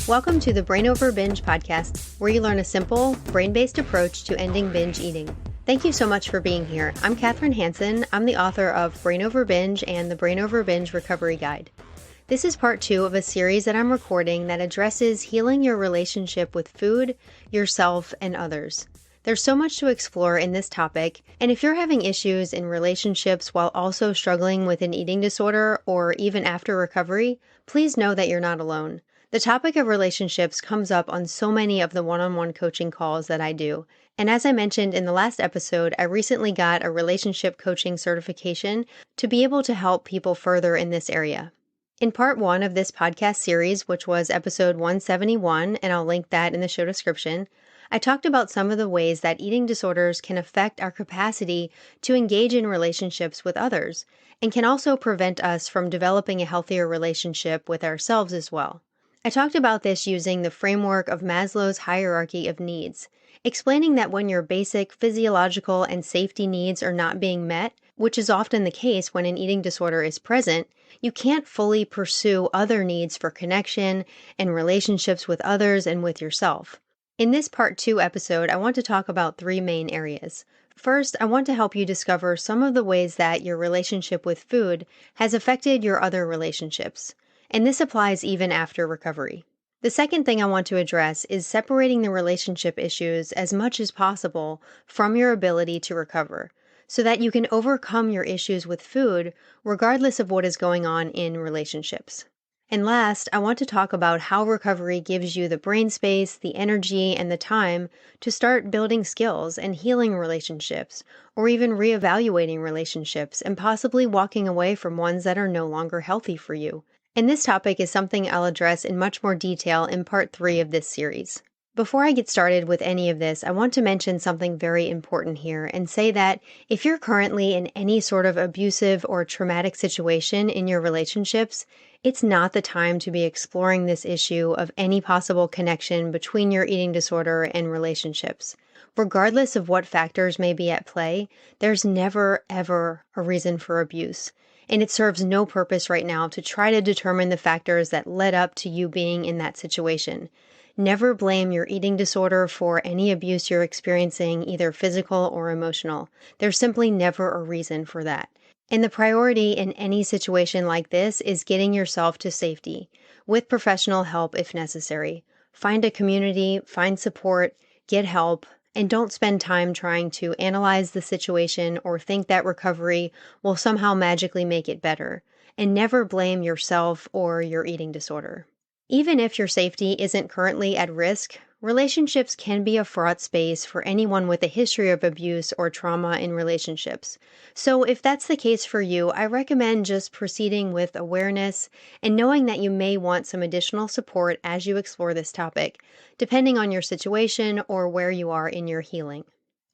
Welcome to the Brain Over Binge podcast, where you learn a simple, brain-based approach to ending binge eating. Thank you so much for being here. I'm Kathryn Hansen. I'm the author of Brain Over Binge and the Brain Over Binge Recovery Guide. This is part 2 of a series that I'm recording that addresses healing your relationship with food, yourself, and others. There's so much to explore in this topic, and if you're having issues in relationships while also struggling with an eating disorder or even after recovery, please know that you're not alone. The topic of relationships comes up on so many of the one-on-one coaching calls that I do. And as I mentioned in the last episode, I recently got a relationship coaching certification to be able to help people further in this area. In part 1 of this podcast series, which was episode 171, and I'll link that in the show description, I talked about some of the ways that eating disorders can affect our capacity to engage in relationships with others, and can also prevent us from developing a healthier relationship with ourselves as well. I talked about this using the framework of Maslow's hierarchy of needs, explaining that when your basic physiological and safety needs are not being met, which is often the case when an eating disorder is present, you can't fully pursue other needs for connection and relationships with others and with yourself. In this part 2 episode, I want to talk about 3 main areas. First, I want to help you discover some of the ways that your relationship with food has affected your other relationships. And this applies even after recovery. The second thing I want to address is separating the relationship issues as much as possible from your ability to recover, so that you can overcome your issues with food regardless of what is going on in relationships. And last, I want to talk about how recovery gives you the brain space, the energy, and the time to start building skills and healing relationships, or even reevaluating relationships and possibly walking away from ones that are no longer healthy for you. And this topic is something I'll address in much more detail in part 3 of this series. Before I get started with any of this, I want to mention something very important here and say that if you're currently in any sort of abusive or traumatic situation in your relationships, it's not the time to be exploring this issue of any possible connection between your eating disorder and relationships. Regardless of what factors may be at play, there's never, ever a reason for abuse. And it serves no purpose right now to try to determine the factors that led up to you being in that situation. Never blame your eating disorder for any abuse you're experiencing, either physical or emotional. There's simply never a reason for that. And the priority in any situation like this is getting yourself to safety, with professional help if necessary. Find a community, find support, get help, and don't spend time trying to analyze the situation or think that recovery will somehow magically make it better. And never blame yourself or your eating disorder. Even if your safety isn't currently at risk, relationships can be a fraught space for anyone with a history of abuse or trauma in relationships. So if that's the case for you, I recommend just proceeding with awareness and knowing that you may want some additional support as you explore this topic, depending on your situation or where you are in your healing.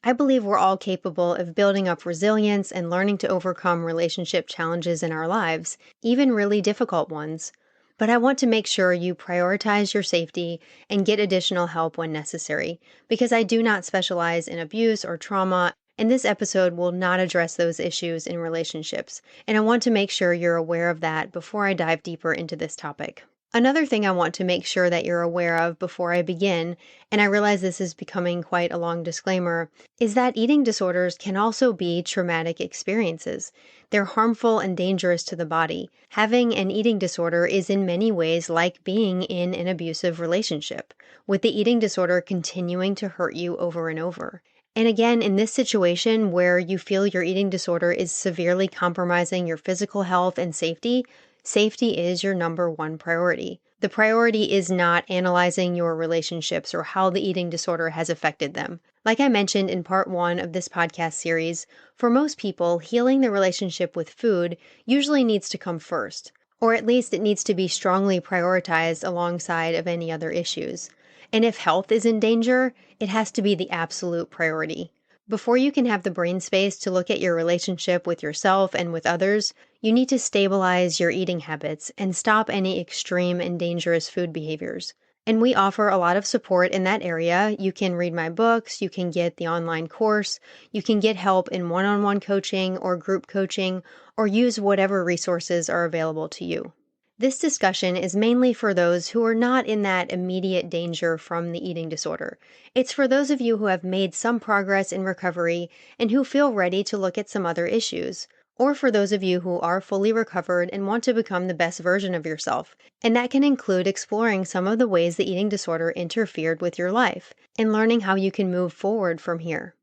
I believe we're all capable of building up resilience and learning to overcome relationship challenges in our lives, even really difficult ones. But I want to make sure you prioritize your safety and get additional help when necessary, because I do not specialize in abuse or trauma, and this episode will not address those issues in relationships, and I want to make sure you're aware of that before I dive deeper into this topic. Another thing I want to make sure that you're aware of before I begin, and I realize this is becoming quite a long disclaimer, is that eating disorders can also be traumatic experiences. They're harmful and dangerous to the body. Having an eating disorder is in many ways like being in an abusive relationship, with the eating disorder continuing to hurt you over and over. And again, in this situation where you feel your eating disorder is severely compromising your physical health and safety is your number one priority. The priority is not analyzing your relationships or how the eating disorder has affected them. Like I mentioned in part 1 of this podcast series, for most people, healing the relationship with food usually needs to come first, or at least it needs to be strongly prioritized alongside of any other issues. And if health is in danger, it has to be the absolute priority. Before you can have the brain space to look at your relationship with yourself and with others, you need to stabilize your eating habits and stop any extreme and dangerous food behaviors. And we offer a lot of support in that area. You can read my books, you can get the online course, you can get help in one-on-one coaching or group coaching, or use whatever resources are available to you. This discussion is mainly for those who are not in that immediate danger from the eating disorder. It's for those of you who have made some progress in recovery and who feel ready to look at some other issues, or for those of you who are fully recovered and want to become the best version of yourself. And that can include exploring some of the ways the eating disorder interfered with your life and learning how you can move forward from here.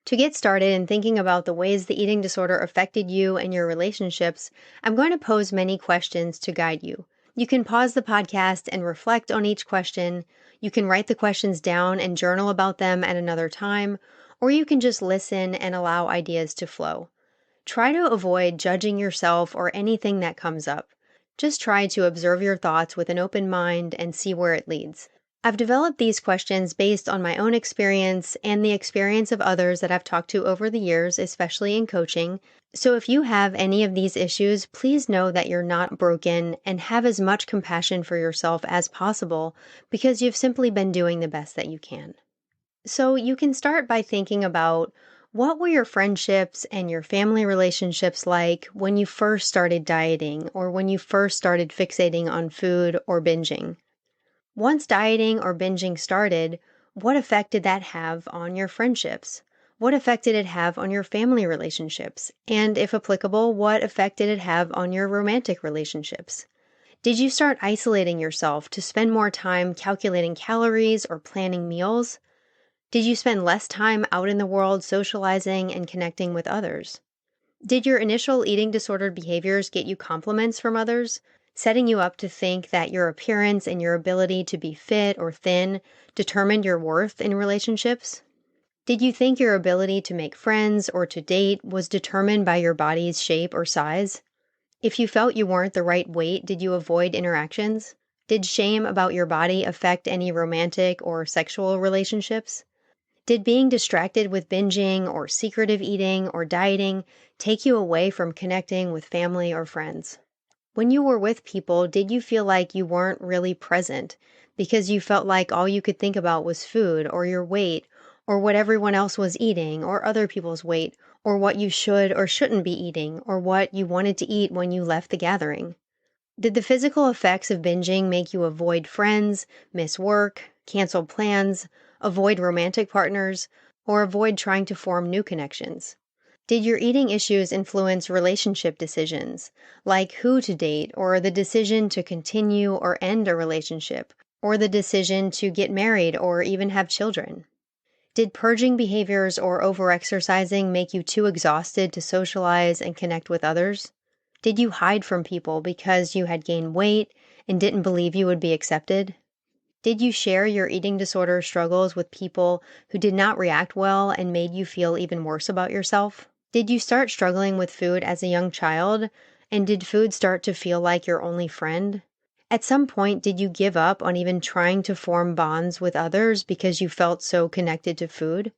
To get started in thinking about the ways the eating disorder affected you and your relationships, I'm going to pose many questions to guide you. You can pause the podcast and reflect on each question. You can write the questions down and journal about them at another time, or you can just listen and allow ideas to flow. Try to avoid judging yourself or anything that comes up. Just try to observe your thoughts with an open mind and see where it leads. I've developed these questions based on my own experience and the experience of others that I've talked to over the years, especially in coaching. So if you have any of these issues, please know that you're not broken and have as much compassion for yourself as possible because you've simply been doing the best that you can. So you can start by thinking about what were your friendships and your family relationships like when you first started dieting or when you first started fixating on food or binging. Once dieting or binging started, what effect did that have on your friendships? What effect did it have on your family relationships? And if applicable, what effect did it have on your romantic relationships? Did you start isolating yourself to spend more time calculating calories or planning meals? Did you spend less time out in the world socializing and connecting with others? Did your initial eating disordered behaviors get you compliments from others, setting you up to think that your appearance and your ability to be fit or thin determined your worth in relationships? Did you think your ability to make friends or to date was determined by your body's shape or size? If you felt you weren't the right weight, did you avoid interactions? Did shame about your body affect any romantic or sexual relationships? Did being distracted with binging or secretive eating or dieting take you away from connecting with family or friends? When you were with people, did you feel like you weren't really present because you felt like all you could think about was food or your weight or what everyone else was eating or other people's weight or what you should or shouldn't be eating or what you wanted to eat when you left the gathering? Did the physical effects of binging make you avoid friends, miss work, cancel plans, avoid romantic partners, or avoid trying to form new connections? Did your eating issues influence relationship decisions, like who to date, or the decision to continue or end a relationship, or the decision to get married or even have children? Did purging behaviors or overexercising make you too exhausted to socialize and connect with others? Did you hide from people because you had gained weight and didn't believe you would be accepted? Did you share your eating disorder struggles with people who did not react well and made you feel even worse about yourself? Did you start struggling with food as a young child, and did food start to feel like your only friend? At some point, did you give up on even trying to form bonds with others because you felt so connected to food?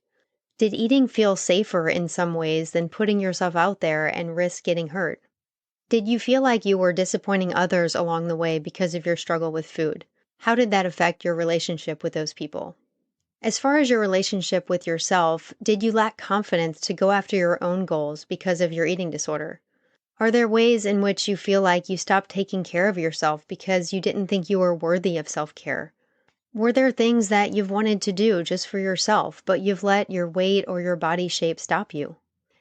Did eating feel safer in some ways than putting yourself out there and risk getting hurt? Did you feel like you were disappointing others along the way because of your struggle with food? How did that affect your relationship with those people? As far as your relationship with yourself, did you lack confidence to go after your own goals because of your eating disorder? Are there ways in which you feel like you stopped taking care of yourself because you didn't think you were worthy of self-care? Were there things that you've wanted to do just for yourself, but you've let your weight or your body shape stop you?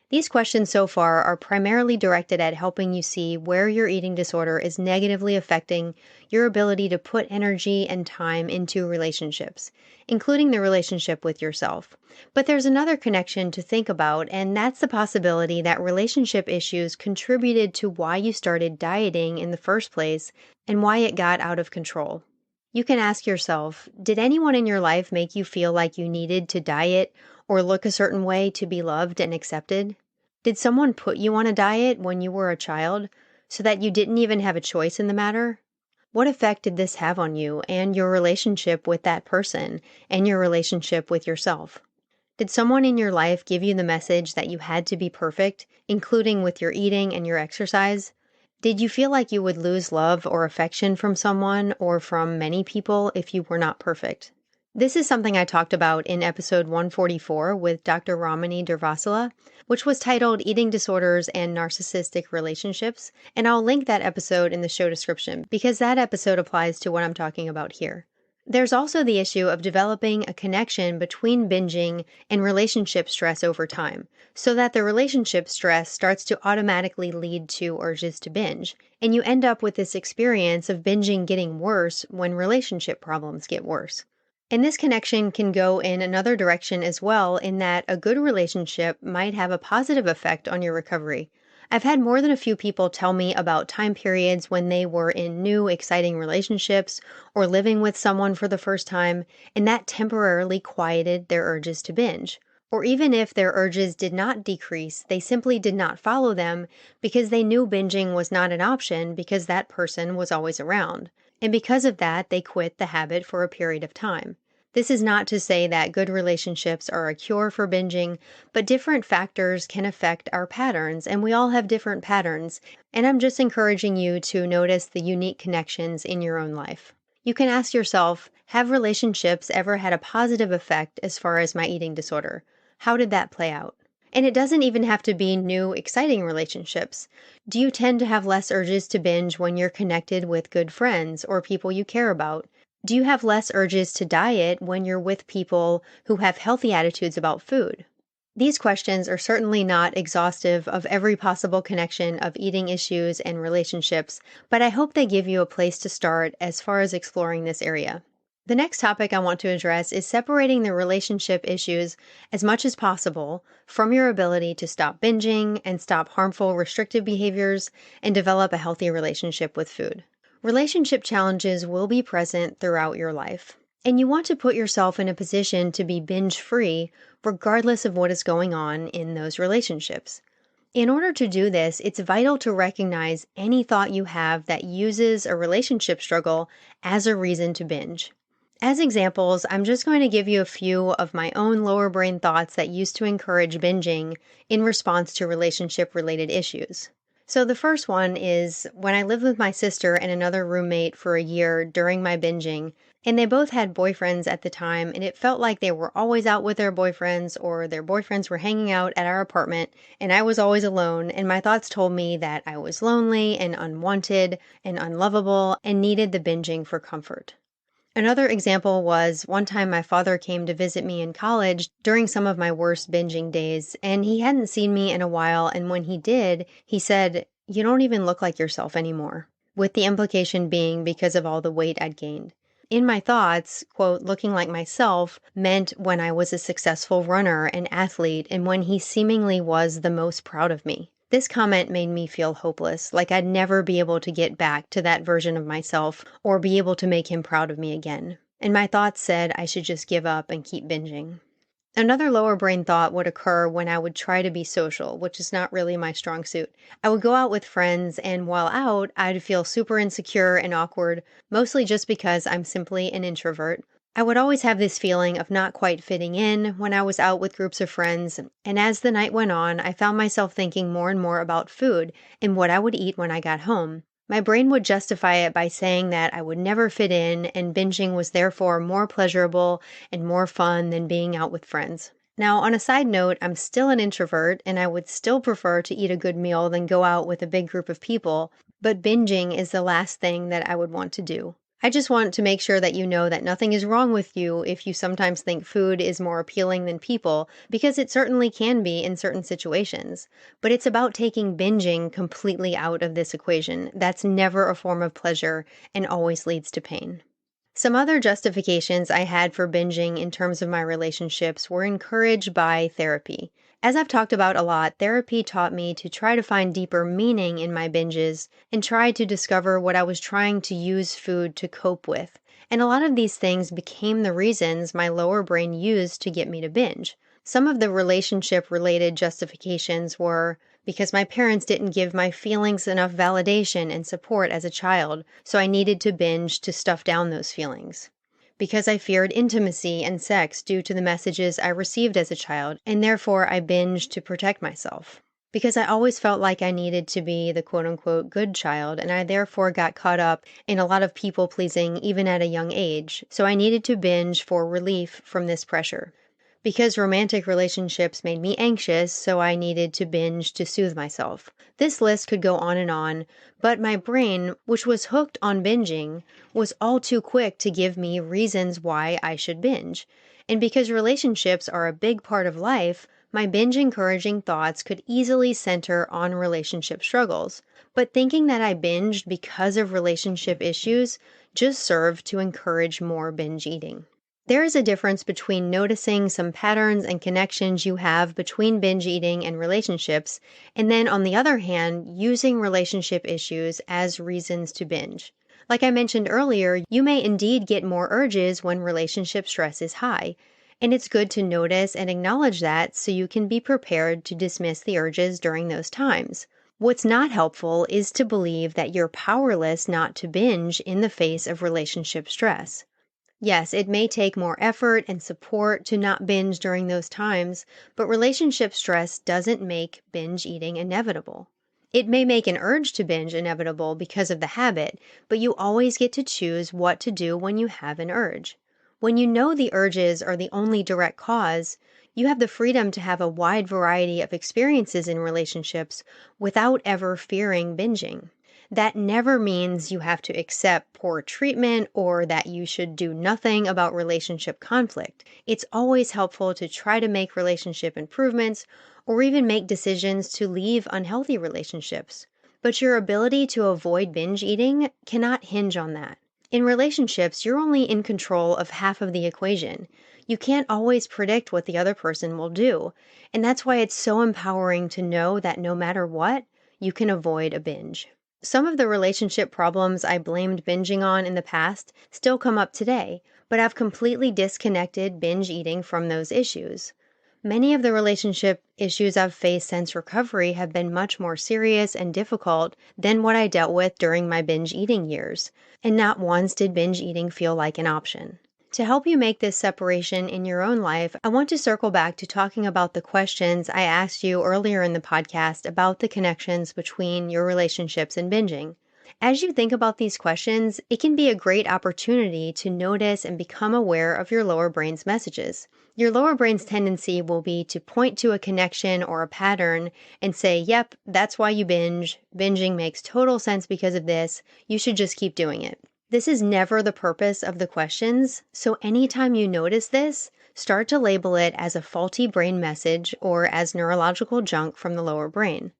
These questions so far are primarily directed at helping you see where your eating disorder is negatively affecting your ability to put energy and time into relationships, including the relationship with yourself. But there's another connection to think about, and that's the possibility that relationship issues contributed to why you started dieting in the first place and why it got out of control. You can ask yourself, did anyone in your life make you feel like you needed to diet or look a certain way to be loved and accepted? Did someone put you on a diet when you were a child so that you didn't even have a choice in the matter? What effect did this have on you and your relationship with that person and your relationship with yourself? Did someone in your life give you the message that you had to be perfect, including with your eating and your exercise? Did you feel like you would lose love or affection from someone or from many people if you were not perfect? This is something I talked about in episode 144 with Dr. Ramani, which was titled Eating Disorders and Narcissistic Relationships, and I'll link that episode in the show description because that episode applies to what I'm talking about here. There's also the issue of developing a connection between binging and relationship stress over time, so that the relationship stress starts to automatically lead to urges to binge, and you end up with this experience of binging getting worse when relationship problems get worse. And this connection can go in another direction as well, in that a good relationship might have a positive effect on your recovery. I've had more than a few people tell me about time periods when they were in new, exciting relationships or living with someone for the first time, and that temporarily quieted their urges to binge. Or even if their urges did not decrease, they simply did not follow them because they knew binging was not an option because that person was always around. And because of that, they quit the habit for a period of time. This is not to say that good relationships are a cure for binging, but different factors can affect our patterns, and we all have different patterns, and I'm just encouraging you to notice the unique connections in your own life. You can ask yourself, have relationships ever had a positive effect as far as my eating disorder? How did that play out? And it doesn't even have to be new, exciting relationships. Do you tend to have less urges to binge when you're connected with good friends or people you care about? Do you have less urges to diet when you're with people who have healthy attitudes about food? These questions are certainly not exhaustive of every possible connection of eating issues and relationships, but I hope they give you a place to start as far as exploring this area. The next topic I want to address is separating the relationship issues as much as possible from your ability to stop binging and stop harmful, restrictive behaviors and develop a healthy relationship with food. Relationship challenges will be present throughout your life, and you want to put yourself in a position to be binge-free regardless of what is going on in those relationships. In order to do this, it's vital to recognize any thought you have that uses a relationship struggle as a reason to binge. As examples, I'm just going to give you a few of my own lower brain thoughts that used to encourage binging in response to relationship-related issues. So the first one is when I lived with my sister and another roommate for a year during my binging, and they both had boyfriends at the time, and it felt like they were always out with their boyfriends or their boyfriends were hanging out at our apartment, and I was always alone, and my thoughts told me that I was lonely and unwanted and unlovable and needed the binging for comfort. Another example was one time my father came to visit me in college during some of my worst binging days, and he hadn't seen me in a while, and when he did, he said, "You don't even look like yourself anymore," with the implication being because of all the weight I'd gained. In my thoughts, quote, looking like myself meant when I was a successful runner and athlete and when he seemingly was the most proud of me. This comment made me feel hopeless, like I'd never be able to get back to that version of myself or be able to make him proud of me again. And my thoughts said I should just give up and keep binging. Another lower brain thought would occur when I would try to be social, which is not really my strong suit. I would go out with friends, and while out, I'd feel super insecure and awkward, mostly just because I'm simply an introvert. I would always have this feeling of not quite fitting in when I was out with groups of friends, and as the night went on, I found myself thinking more and more about food and what I would eat when I got home. My brain would justify it by saying that I would never fit in, and binging was therefore more pleasurable and more fun than being out with friends. Now, on a side note, I'm still an introvert, and I would still prefer to eat a good meal than go out with a big group of people, but binging is the last thing that I would want to do. I just want to make sure that you know that nothing is wrong with you if you sometimes think food is more appealing than people, because it certainly can be in certain situations. But it's about taking binging completely out of this equation. That's never a form of pleasure and always leads to pain. Some other justifications I had for binging in terms of my relationships were encouraged by therapy. As I've talked about a lot, therapy taught me to try to find deeper meaning in my binges and try to discover what I was trying to use food to cope with. And a lot of these things became the reasons my lower brain used to get me to binge. Some of the relationship-related justifications were because my parents didn't give my feelings enough validation and support as a child, so I needed to binge to stuff down those feelings. Because I feared intimacy and sex due to the messages I received as a child, and therefore I binged to protect myself. because I always felt like I needed to be the quote unquote good child, and I therefore got caught up in a lot of people pleasing even at a young age. So I needed to binge for relief from this pressure. Because romantic relationships made me anxious, so I needed to binge to soothe myself. This list could go on, but my brain, which was hooked on binging, was all too quick to give me reasons why I should binge. And because relationships are a big part of life, my binge-encouraging thoughts could easily center on relationship struggles. But thinking that I binged because of relationship issues just served to encourage more binge eating. There is a difference between noticing some patterns and connections you have between binge eating and relationships, and then on the other hand, using relationship issues as reasons to binge. Like I mentioned earlier, you may indeed get more urges when relationship stress is high, and it's good to notice and acknowledge that so you can be prepared to dismiss the urges during those times. What's not helpful is to believe that you're powerless not to binge in the face of relationship stress. Yes, it may take more effort and support to not binge during those times, but relationship stress doesn't make binge eating inevitable. It may make an urge to binge inevitable because of the habit, but you always get to choose what to do when you have an urge. When you know the urges are the only direct cause, you have the freedom to have a wide variety of experiences in relationships without ever fearing binging. That never means you have to accept poor treatment or that you should do nothing about relationship conflict. It's always helpful to try to make relationship improvements or even make decisions to leave unhealthy relationships. But your ability to avoid binge eating cannot hinge on that. In relationships, you're only in control of half of the equation. You can't always predict what the other person will do, and that's why it's so empowering to know that no matter what, you can avoid a binge. Some of the relationship problems I blamed binging on in the past still come up today, but I've completely disconnected binge eating from those issues. Many of the relationship issues I've faced since recovery have been much more serious and difficult than what I dealt with during my binge eating years, and not once did binge eating feel like an option. To help you make this separation in your own life, I want to circle back to talking about the questions I asked you earlier in the podcast about the connections between your relationships and binging. As you think about these questions, it can be a great opportunity to notice and become aware of your lower brain's messages. Your lower brain's tendency will be to point to a connection or a pattern and say, yep, that's why you binge. Binging makes total sense because of this. You should just keep doing it. This is never the purpose of the questions, so anytime you notice this, start to label it as a faulty brain message or as neurological junk from the lower brain.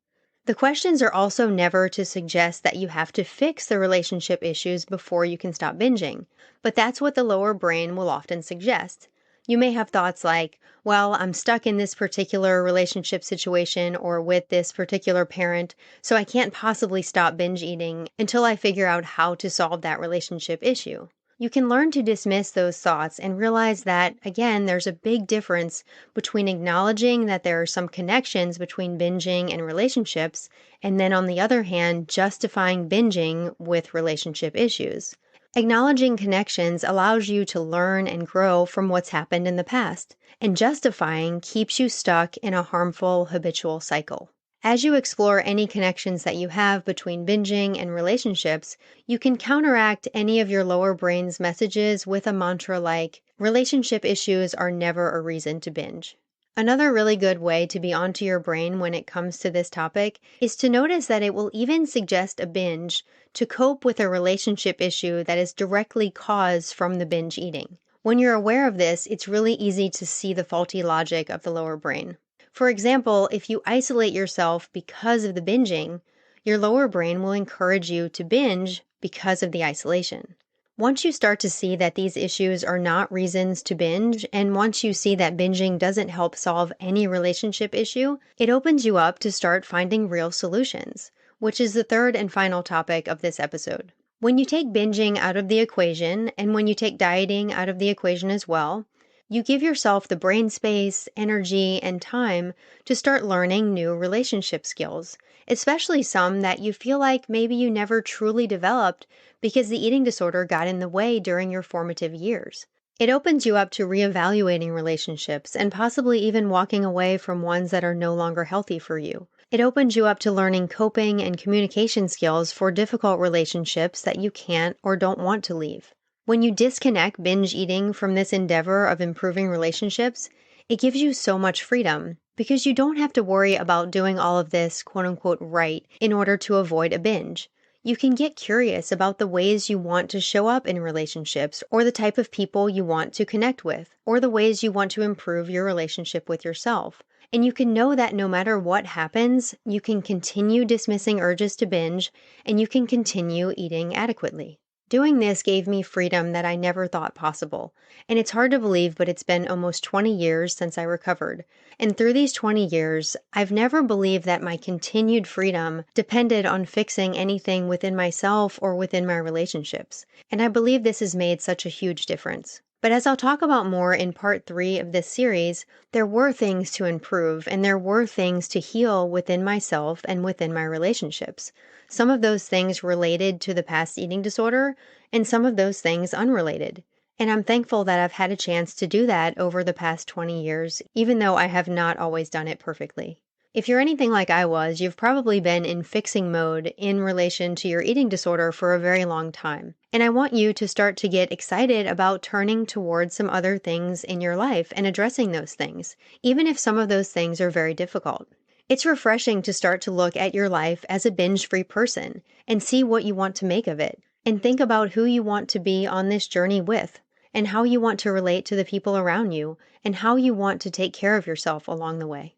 The questions are also never to suggest that you have to fix the relationship issues before you can stop binging, but that's what the lower brain will often suggest. You may have thoughts like, well, I'm stuck in this particular relationship situation or with this particular parent, so I can't possibly stop binge eating until I figure out how to solve that relationship issue. You can learn to dismiss those thoughts and realize that, again, there's a big difference between acknowledging that there are some connections between binging and relationships, and then on the other hand, justifying binging with relationship issues. Acknowledging connections allows you to learn and grow from what's happened in the past, and justifying keeps you stuck in a harmful habitual cycle. As you explore any connections that you have between binging and relationships, you can counteract any of your lower brain's messages with a mantra like, relationship issues are never a reason to binge. Another really good way to be onto your brain when it comes to this topic is to notice that it will even suggest a binge to cope with a relationship issue that is directly caused from the binge eating. When you're aware of this, it's really easy to see the faulty logic of the lower brain. For example, if you isolate yourself because of the binging, your lower brain will encourage you to binge because of the isolation. Once you start to see that these issues are not reasons to binge, and once you see that binging doesn't help solve any relationship issue, it opens you up to start finding real solutions, which is the third and final topic of this episode. When you take binging out of the equation, and when you take dieting out of the equation as well, you give yourself the brain space, energy, and time to start learning new relationship skills, especially some that you feel like maybe you never truly developed because the eating disorder got in the way during your formative years. It opens you up to reevaluating relationships and possibly even walking away from ones that are no longer healthy for you. It opens you up to learning coping and communication skills for difficult relationships that you can't or don't want to leave. When you disconnect binge eating from this endeavor of improving relationships, it gives you so much freedom because you don't have to worry about doing all of this quote-unquote right in order to avoid a binge. You can get curious about the ways you want to show up in relationships or the type of people you want to connect with or the ways you want to improve your relationship with yourself. And you can know that no matter what happens, you can continue dismissing urges to binge and you can continue eating adequately. Doing this gave me freedom that I never thought possible. And it's hard to believe, but it's been almost 20 years since I recovered. And through these 20 years, I've never believed that my continued freedom depended on fixing anything within myself or within my relationships. And I believe this has made such a huge difference. But as I'll talk about more in part 3 of this series, there were things to improve and there were things to heal within myself and within my relationships. Some of those things related to the past eating disorder and some of those things unrelated. And I'm thankful that I've had a chance to do that over the past 20 years, even though I have not always done it perfectly. If you're anything like I was, you've probably been in fixing mode in relation to your eating disorder for a very long time. And I want you to start to get excited about turning towards some other things in your life and addressing those things, even if some of those things are very difficult. It's refreshing to start to look at your life as a binge-free person and see what you want to make of it, and think about who you want to be on this journey with, and how you want to relate to the people around you, and how you want to take care of yourself along the way.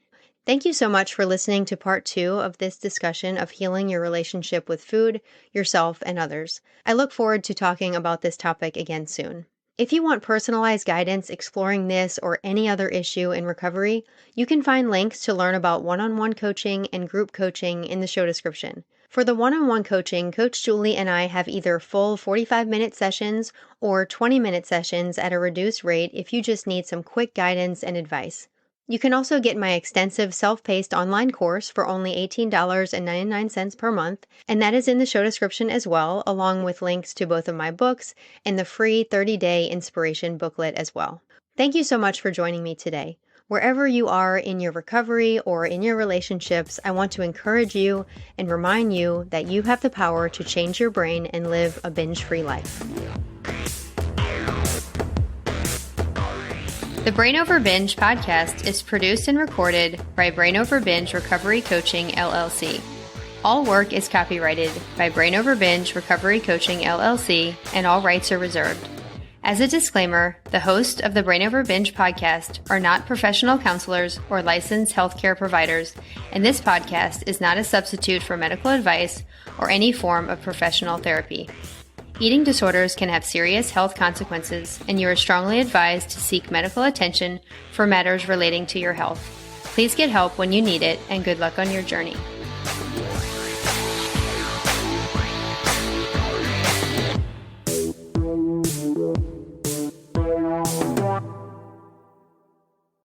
Thank you so much for listening to part 2 of this discussion of healing your relationship with food, yourself, and others. I look forward to talking about this topic again soon. If you want personalized guidance exploring this or any other issue in recovery, you can find links to learn about one-on-one coaching and group coaching in the show description. For the one-on-one coaching, Coach Julie and I have either full 45-minute sessions or 20-minute sessions at a reduced rate if you just need some quick guidance and advice. You can also get my extensive self-paced online course for only $18.99 per month, and that is in the show description as well, along with links to both of my books and the free 30-day inspiration booklet as well. Thank you so much for joining me today. Wherever you are in your recovery or in your relationships, I want to encourage you and remind you that you have the power to change your brain and live a binge-free life. The Brain Over Binge podcast is produced and recorded by Brain Over Binge Recovery Coaching, LLC. All work is copyrighted by Brain Over Binge Recovery Coaching, LLC, and all rights are reserved. As a disclaimer, the hosts of the Brain Over Binge podcast are not professional counselors or licensed healthcare providers, and this podcast is not a substitute for medical advice or any form of professional therapy. Eating disorders can have serious health consequences, and you are strongly advised to seek medical attention for matters relating to your health. Please get help when you need it, and good luck on your journey.